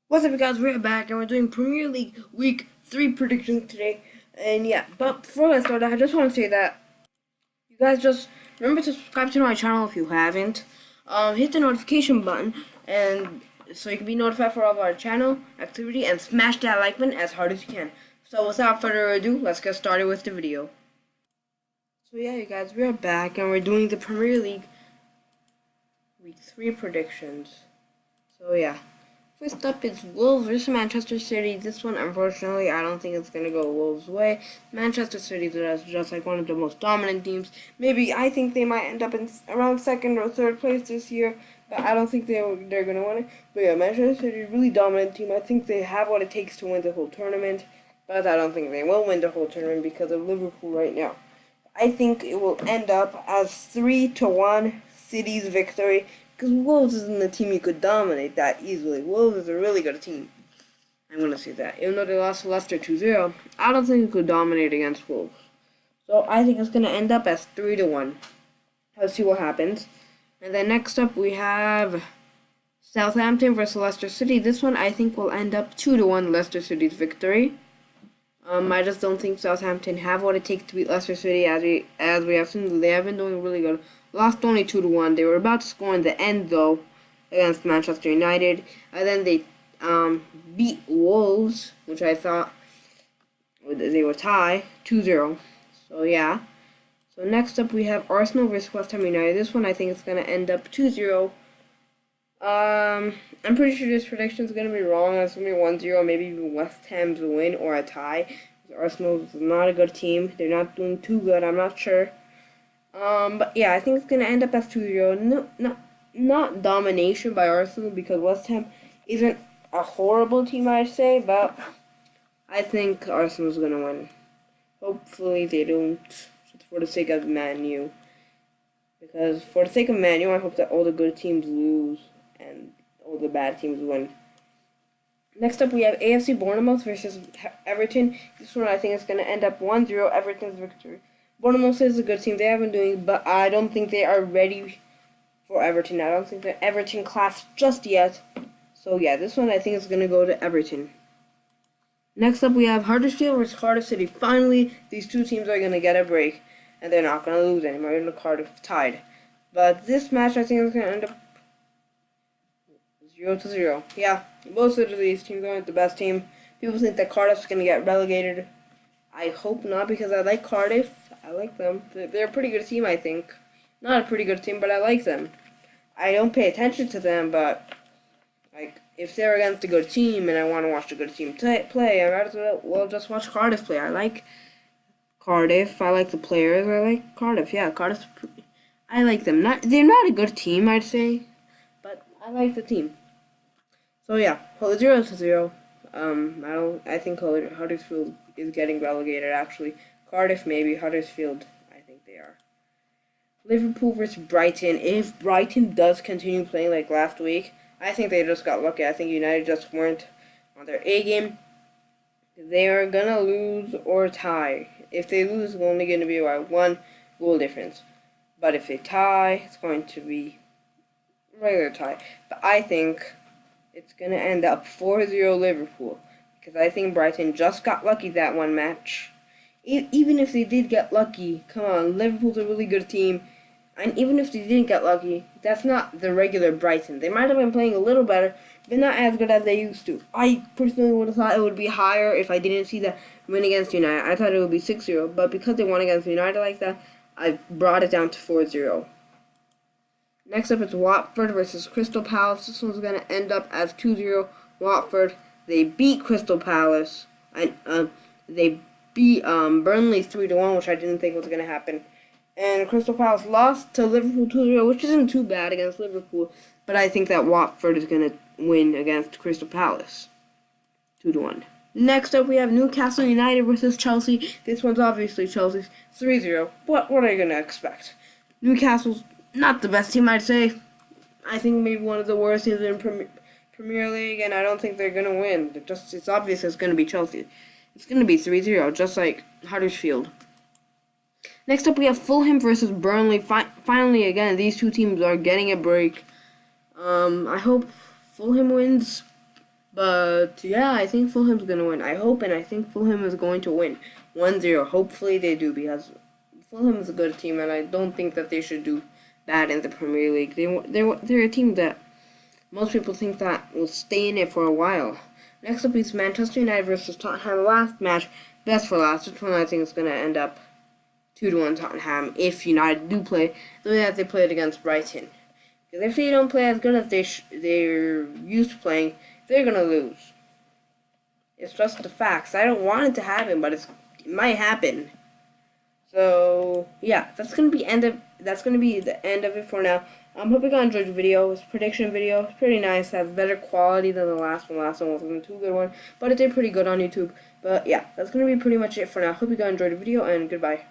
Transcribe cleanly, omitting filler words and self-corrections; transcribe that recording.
What's up, guys? We're back and we're doing Premier League Week 3 predictions today. And yeah, but before I start, I just want to say that you guys just remember to subscribe to my channel if you haven't. Hit the notification button and so you can be notified for all of our channel activity, and smash that like button as hard as you can. So without further ado, let's get started with the video. So yeah, you guys, we're back and we're doing the Premier League Week 3 predictions. So yeah. First up is Wolves versus Manchester City. This one, unfortunately, I don't think it's going to go Wolves' way. Manchester City is just like one of the most dominant teams. Maybe I think they might end up in around 2nd or 3rd place this year, but I don't think they're going to win it. But yeah, Manchester City is a really dominant team. I think they have what it takes to win the whole tournament, but I don't think they will win the whole tournament because of Liverpool right now. I think it will end up as 3-1 City's victory. Because Wolves isn't a team you could dominate that easily. Wolves is a really good team. I'm going to say that. Even though they lost to Leicester 2-0, I don't think you could dominate against Wolves. So I think it's going to end up as 3-1. Let's see what happens. And then next up we have Southampton versus Leicester City. This one I think will end up 2-1 Leicester City's victory. I just don't think Southampton have what it takes to beat Leicester City as we have seen. They have been doing really good. Lost only 2-1. They were about to score in the end though against Manchester United, and then they beat Wolves, which I thought they would tie 2-0. So yeah. So next up we have Arsenal versus West Ham United. This one I think is gonna end up 2-0. I'm pretty sure this prediction is gonna be wrong. It's gonna be 1-0, maybe even West Ham's win or a tie. Arsenal is not a good team. They're not doing too good. I'm not sure. But yeah, I think it's gonna end up as 2-0. No, not domination by Arsenal because West Ham isn't a horrible team, I'd say, but I think Arsenal's gonna win. Hopefully they don't, just for the sake of Man U. Because for the sake of Man U, I hope that all the good teams lose and all the bad teams win. Next up, we have AFC Bournemouth versus Everton. This one I think is gonna end up 1-0 Everton's victory. Bournemouth is a good team. They haven't doing, but I don't think they are ready for Everton. I don't think they're Everton class just yet. So yeah, this one I think is gonna go to Everton. Next up, we have Huddersfield versus Cardiff City. Finally, these two teams are gonna get a break, and they're not gonna lose anymore. In the Cardiff tied, but this match I think is gonna end up 0-0. Yeah, both of these teams aren't the best team. People think that Cardiff's gonna get relegated. I hope not, because I like Cardiff. I like them. They're a pretty good team, I think. Not a pretty good team, but I like them. I don't pay attention to them, but like if they're against a good team and I want to watch a good team play, I might as well just watch Cardiff play. I like Cardiff. I like the players. I like Cardiff. Yeah, Cardiff. I like them. They're not a good team, I'd say, but I like the team. So yeah, 0-0. I think Huddersfield is getting relegated actually. Cardiff maybe, Huddersfield I think they are. Liverpool versus Brighton. If Brighton does continue playing like last week, I think they just got lucky. I think United just weren't on their A game. They are gonna lose or tie. If they lose, it's only gonna be by 1 goal difference. But if they tie, it's going to be regular tie. But I think it's gonna end up 4-0 Liverpool, because I think Brighton just got lucky that one match. Even if they did get lucky, come on, Liverpool's a really good team. And even if they didn't get lucky, that's not the regular Brighton. They might have been playing a little better, but not as good as they used to. I personally would have thought it would be higher if I didn't see the win against United. I thought it would be 6-0, but because they won against United like that, I brought it down to 4-0. Next up, it's Watford versus Crystal Palace. This one's going to end up as 2-0 Watford. They beat Crystal Palace, and they beat Burnley 3-1, which I didn't think was going to happen. And Crystal Palace lost to Liverpool 2-0, which isn't too bad against Liverpool, but I think that Watford is going to win against Crystal Palace 2-1. Next up, we have Newcastle United versus Chelsea. This one's obviously Chelsea's 3-0. What are you going to expect? Newcastle's not the best team, I'd say. I think maybe one of the worst teams in Premier League, and I don't think they're going to win. It's obvious it's going to be Chelsea. It's going to be 3-0, just like Huddersfield. Next up, we have Fulham versus Burnley. Finally, again, these two teams are getting a break. I hope Fulham wins, but yeah, I think Fulham's gonna win. I hope, and I think Fulham is going to win 1-0. Hopefully, they do, because Fulham is a good team, and I don't think that they should do bad in the Premier League. They're a team that most people think that will stay in it for a while. Next up is Manchester United versus Tottenham. Last match, best for last. Which one I think is going to end up 2-1 Tottenham if United do play the way that they played against Brighton. Because if they don't play as good as they're used to playing, they're going to lose. It's just the facts. I don't want it to happen, but it might happen. So yeah, that's gonna be the end of it for now. Hope you guys enjoyed the video. It's a prediction video. It's pretty nice. It has better quality than the last one. Last one wasn't too good one, but it did pretty good on YouTube. But yeah, that's gonna be pretty much it for now. Hope you guys enjoyed the video, and goodbye.